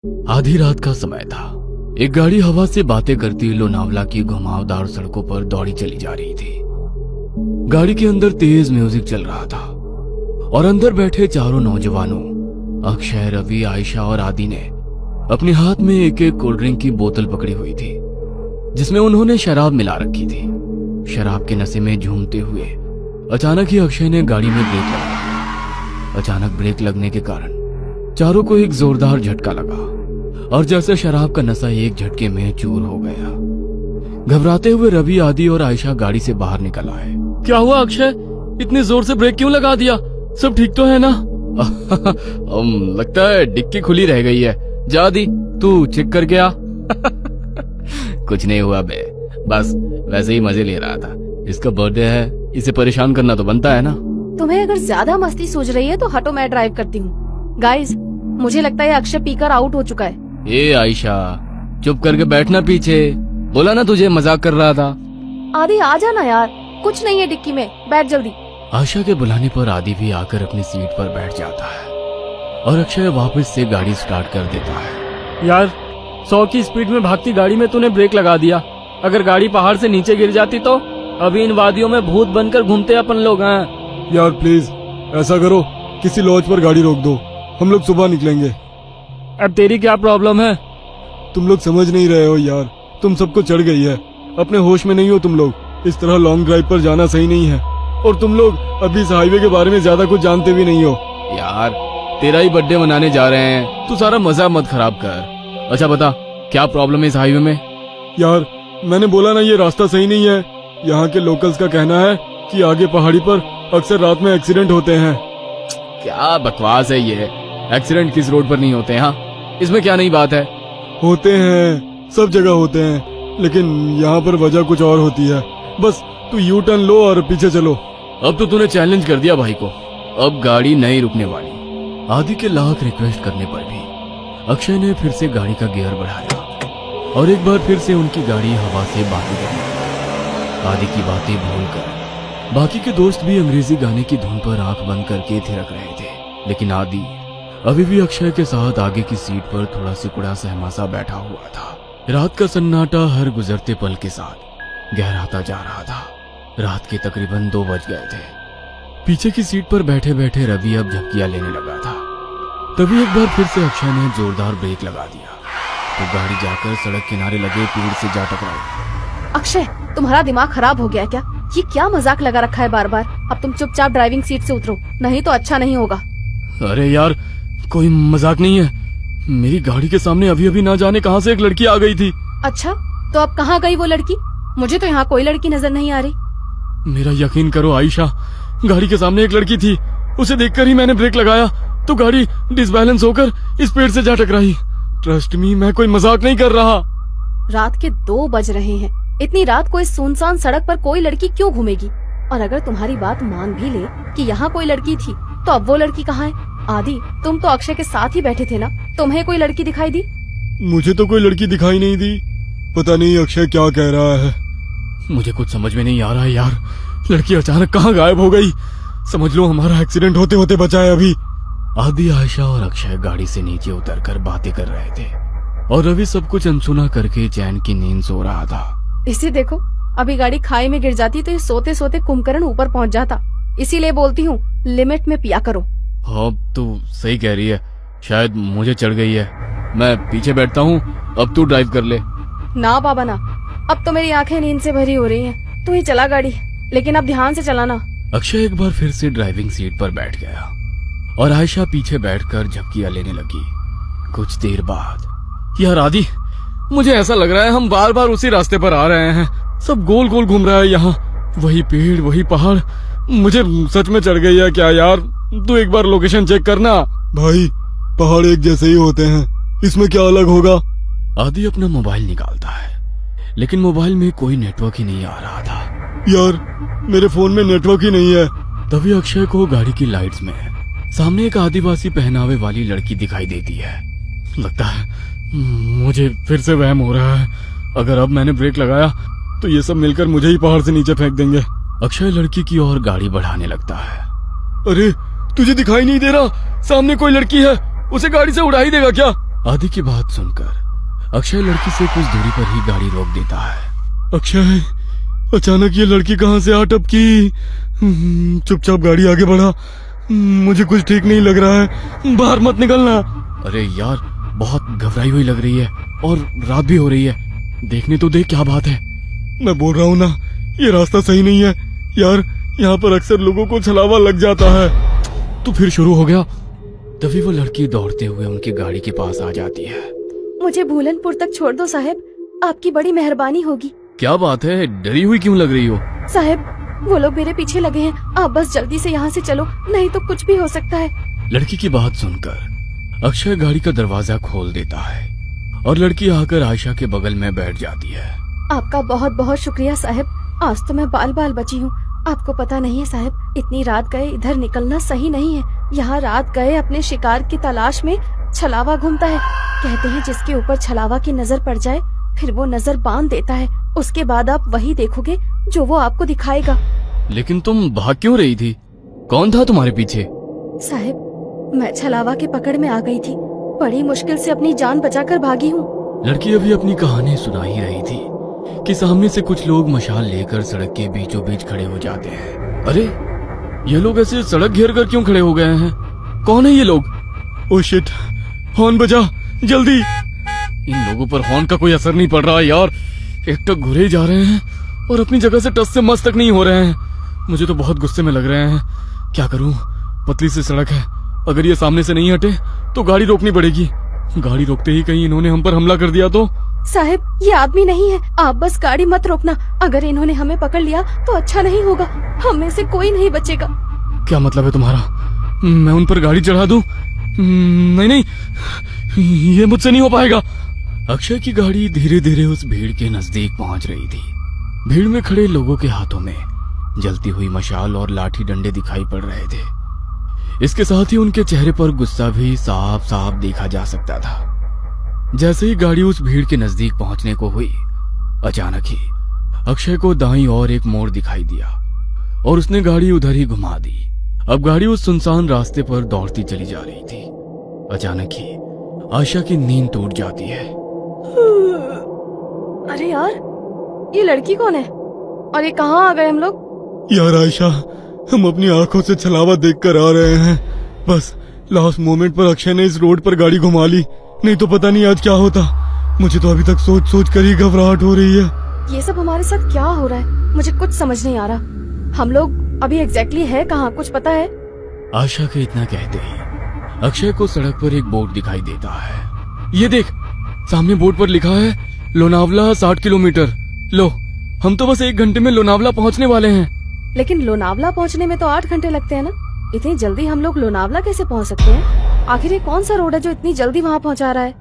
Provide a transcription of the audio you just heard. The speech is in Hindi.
आधी रात का समय था। एक गाड़ी हवा से बातें करती लोनावला की घुमावदार सड़कों पर दौड़ी चली जा रही थी। गाड़ी के अंदर तेज म्यूजिक चल रहा था और अंदर बैठे चारों नौजवानों अक्षय, रवि, आयशा और आदि ने अपने हाथ में एक एक कोल्ड ड्रिंक की बोतल पकड़ी हुई थी जिसमें उन्होंने शराब मिला रखी थी। शराब के नशे में झूमते हुए अचानक ही अक्षय ने गाड़ी में ब्रेक लगा दिया। अचानक ब्रेक लगने के कारण चारों को एक जोरदार झटका लगा और जैसे शराब का नशा एक झटके में चूर हो गया। घबराते हुए रवि, आदि और आयशा गाड़ी से बाहर निकल आए। क्या हुआ अक्षय, इतनी जोर से ब्रेक क्यों लगा दिया? सब ठीक तो है ना? लगता है डिक्की खुली रह गई है। जा दी, तू चेक करके आ। कुछ नहीं हुआ बे, बस वैसे ही मजे ले रहा था। इसका बर्थडे है, इसे परेशान करना तो बनता है ना। तुम्हें अगर ज्यादा मस्ती सूझ रही है तो हटो, मैं ड्राइव करती हूँ। गाइस, मुझे लगता है अक्षय पीकर आउट हो चुका है। ए आयशा, चुप करके बैठना पीछे। बोला ना तुझे मजाक कर रहा था। आदि आ जाना यार, कुछ नहीं है डिक्की में, बैठ जल्दी। आशा के बुलाने पर आदि भी आकर अपनी सीट पर बैठ जाता है और अक्षय वापस से गाड़ी स्टार्ट कर देता है। यार 100 की स्पीड में भागती गाड़ी में तूने ब्रेक लगा दिया। अगर गाड़ी पहाड़ से नीचे गिर जाती तो अभी इन वादियों में भूत बनकर घूमते अपन लोग हैं। यार प्लीज ऐसा करो, किसी लॉज पर गाड़ी रोक दो, हम लोग सुबह निकलेंगे। अब तेरी क्या प्रॉब्लम है? तुम लोग समझ नहीं रहे हो यार, तुम सबको चढ़ गई है, अपने होश में नहीं हो तुम लोग। इस तरह लॉन्ग ड्राइव पर जाना सही नहीं है और तुम लोग अभी इस हाईवे के बारे में ज्यादा कुछ जानते भी नहीं हो। यार तेरा ही बर्थडे मनाने जा रहे हैं, तू सारा मजा मत खराब कर। अच्छा बता, क्या प्रॉब्लम है इस हाईवे में? यार मैंने बोला ना, ये रास्ता सही नहीं है। यहाँ के लोकल्स का कहना है कि आगे पहाड़ी पर अक्सर रात में एक्सीडेंट होते हैं। क्या बकवास है ये? एक्सीडेंट किस रोड पर नहीं होते हैं? हाँ, इसमें क्या नई बात है? होते हैं, सब जगह होते हैं, लेकिन यहाँ पर वजह कुछ और होती है। बस तू यू टर्न लो और पीछे चलो। अब तो तूने चैलेंज कर दिया भाई को, अब गाड़ी नहीं रुकने वाली। आदि के लाख रिक्वेस्ट करने पर भी अक्षय ने फिर से गाड़ी का गियर बढ़ाया और एक बार फिर से उनकी गाड़ी हवा से बातें करने लगी। आदि की बातें भूलकर बाकी के दोस्त भी अंग्रेजी गाने की धुन पर आंख बंद करके थिरक रहे थे, लेकिन आदि अभी भी अक्षय के साथ आगे की सीट पर थोड़ा सिकुड़ा सहमासा बैठा हुआ था। रात का सन्नाटा हर गुजरते पल के साथ गहराता जा रहा था। रात के तकरीबन 2 बज गए थे। पीछे की सीट पर बैठे बैठे रवि अब झपकियां लेने लगा था। तभी एक बार फिर से अक्षय ने जोरदार ब्रेक लगा दिया तो गाड़ी जाकर सड़क किनारे लगे पेड़ से जा टकराई। अक्षय, तुम्हारा दिमाग खराब हो गया क्या? ये क्या मजाक लगा रखा है बार बार? अब तुम चुपचाप ड्राइविंग सीट से उतरो, नहीं तो अच्छा नहीं होगा। अरे यार, कोई मजाक नहीं है। मेरी गाड़ी के सामने अभी अभी ना जाने कहां से एक लड़की आ गई थी। अच्छा, तो अब कहाँ गई वो लड़की? मुझे तो यहाँ कोई लड़की नजर नहीं आ रही। मेरा यकीन करो आयशा, गाड़ी के सामने एक लड़की थी। उसे देखकर ही मैंने ब्रेक लगाया तो गाड़ी डिसबैलेंस होकर इस पेड़ से जा टकराई। ट्रस्ट मी, मैं कोई मजाक नहीं कर रहा। रात के 2 बज रहे हैं। इतनी रात को इस सुनसान सड़क पर कोई लड़की क्यों घूमेगी? और अगर तुम्हारी बात मान भी ले कि यहाँ कोई लड़की थी, तो अब वो लड़की कहाँ है? आदि, तुम तो अक्षय के साथ ही बैठे थे ना, तुम्हें कोई लड़की दिखाई दी? मुझे तो कोई लड़की दिखाई नहीं दी। पता नहीं अक्षय क्या कह रहा है। मुझे कुछ समझ में नहीं आ रहा है यार, लड़की अचानक कहाँ गायब हो गई। समझ लो हमारा एक्सीडेंट होते होते बचा है अभी। आदि, आयशा और अक्षय गाड़ी से नीचे उतरकर बातें कर रहे थे और रवि सब कुछ अनसुना करके चैन की नींद सो रहा था। इसे देखो, अभी गाड़ी खाई में गिर जाती तो ये सोते सोते कुंभकर्ण ऊपर पहुँच जाता। इसीलिए बोलती हूँ, लिमिट में पिया करो। हाँ, तू सही कह रही है, शायद मुझे चढ़ गई है। मैं पीछे बैठता हूँ, अब तू ड्राइव कर ले। ना बाबा ना, अब तो मेरी आंखें नींद से भरी हो रही हैं। तू ही चला गाड़ी, लेकिन अब ध्यान से चलाना। अक्षय एक बार फिर से ड्राइविंग सीट पर बैठ गया और आयशा पीछे बैठकर झपकियां लेने लगी। कुछ देर बाद, यार आदि, मुझे ऐसा लग रहा है हम बार बार उसी रास्ते पर आ रहे हैं। सब गोल गोल घूम रहा है यहाँ, वही पेड़ वही पहाड़। मुझे सच में चढ़ गई है क्या यार? तू एक बार लोकेशन चेक करना। भाई पहाड़ एक जैसे ही होते हैं, इसमें क्या अलग होगा? आदि अपना मोबाइल निकालता है, लेकिन मोबाइल में कोई नेटवर्क ही नहीं आ रहा था। यार मेरे फोन में नेटवर्क ही नहीं है। तभी अक्षय को गाड़ी की लाइट्स में सामने एक आदिवासी पहनावे वाली लड़की दिखाई देती है। लगता है मुझे फिर से वहम हो रहा है। अगर अब मैंने ब्रेक लगाया तो ये सब मिलकर मुझे ही पहाड़ से नीचे फेंक देंगे। अक्षय लड़की की ओर गाड़ी बढ़ाने लगता है। अरे तुझे दिखाई नहीं दे रहा? सामने कोई लड़की है, उसे गाड़ी से उड़ा ही देगा क्या? आदि की बात सुनकर अक्षय लड़की से कुछ दूरी पर ही गाड़ी रोक देता है। अक्षय, अचानक ये लड़की कहाँ से आ टपकी? चुपचाप गाड़ी आगे बढ़ा। मुझे कुछ ठीक नहीं लग रहा है, बाहर मत निकलना। अरे यार, बहुत घबराई हुई लग रही है और रात भी हो रही है। देखने तो देख क्या बात है। मैं बोल रहा हूँ ना, ये रास्ता सही नहीं है यार। यहाँ पर अक्सर लोगों को छलावा लग जाता है। तो फिर शुरू हो गया। तभी वो लड़की दौड़ते हुए उनकी गाड़ी के पास आ जाती है। मुझे भूलनपुर तक छोड़ दो साहब, आपकी बड़ी मेहरबानी होगी। क्या बात है, डरी हुई क्यों लग रही हो? साहब, वो लोग मेरे पीछे लगे हैं, आप बस जल्दी से यहाँ से चलो, नहीं तो कुछ भी हो सकता है। लड़की की बात सुनकर अक्षय गाड़ी का दरवाजा खोल देता है और लड़की आकर आयशा के बगल में बैठ जाती है। आपका बहुत बहुत शुक्रिया साहब, आज तो मैं बाल बाल बची हूँ। आपको पता नहीं है साहब, इतनी रात गए इधर निकलना सही नहीं है। यहाँ रात गए अपने शिकार की तलाश में छलावा घूमता है। कहते हैं जिसके ऊपर छलावा की नजर पड़ जाए फिर वो नजर बांध देता है, उसके बाद आप वही देखोगे जो वो आपको दिखाएगा। लेकिन तुम भाग क्यों रही थी? कौन था तुम्हारे पीछे? साहब, मैं छलावा की पकड़ में आ गई थी, बड़ी मुश्किल से अपनी जान बचाकर भागी हूँ। लड़की अभी अपनी कहानी सुना ही रही थी कि सामने से कुछ लोग मशाल लेकर सड़क के बीचों बीच खड़े हो जाते हैं। अरे, ये लोग ऐसे सड़क घेर कर क्यों खड़े हो गए हैं? कौन है ये लोग? ओ शिट, हॉर्न बजा जल्दी। इन लोगों पर हॉर्न का कोई असर नहीं पड़ रहा है यार। एक तो घुरे जा रहे हैं और अपनी जगह से टस से मस तक नहीं हो रहे हैं। मुझे तो बहुत गुस्से में लग रहे हैं। क्या करूं, पतली सी सड़क है, अगर ये सामने से नहीं हटे तो गाड़ी रोकनी पड़ेगी। गाड़ी रोकते ही कहीं इन्होंने हम पर हमला कर दिया तो? साहब, ये आदमी नहीं है, आप बस गाड़ी मत रोकना। अगर इन्होंने हमें पकड़ लिया तो अच्छा नहीं होगा, हम में से कोई नहीं बचेगा। क्या मतलब है तुम्हारा? मैं उन पर गाड़ी चढ़ा दूं? नहीं नहीं, ये मुझसे नहीं हो पाएगा। अक्षय की गाड़ी धीरे धीरे उस भीड़ के नजदीक पहुंच रही थी। भीड़ में खड़े लोगों के हाथों में जलती हुई मशाल और लाठी डंडे दिखाई पड़ रहे थे। इसके साथ ही उनके चेहरे पर गुस्सा भी साफ साफ देखा जा सकता था। जैसे ही गाड़ी उस भीड़ के नजदीक पहुंचने को हुई, अचानक ही अक्षय को दाईं ओर एक मोड़ दिखाई दिया और उसने गाड़ी उधर ही घुमा दी। अब गाड़ी उस सुनसान रास्ते पर दौड़ती चली जा रही थी। अचानक ही आयशा की नींद टूट जाती है। अरे यार, ये लड़की कौन है और ये कहाँ आ गए हम लोग? यार आयशा, हम अपनी आंखों से छलावा देखकर आ रहे हैं। बस लास्ट मोमेंट पर अक्षय ने इस रोड पर गाड़ी घुमा ली, नहीं तो पता नहीं आज क्या होता। मुझे तो अभी तक सोच सोच कर ही घबराहट हो रही है। ये सब हमारे साथ क्या हो रहा है, मुझे कुछ समझ नहीं आ रहा। हम लोग अभी एग्जैक्टली है कहाँ, कुछ पता है? आशा के इतना कहते ही अक्षय को सड़क पर एक बोर्ड दिखाई देता है। ये देख, सामने बोर्ड पर लिखा है लोनावला 60 किलोमीटर। लो, हम तो बस 1 घंटे में लोनावला पहुंचने वाले हैं। लेकिन लोनावला पहुंचने में तो 8 घंटे लगते हैं ना, इतनी जल्दी हम लोग लोनावला कैसे पहुंच सकते हैं? आखिर ये कौन सा रोड है जो इतनी जल्दी वहाँ पहुंचा रहा है?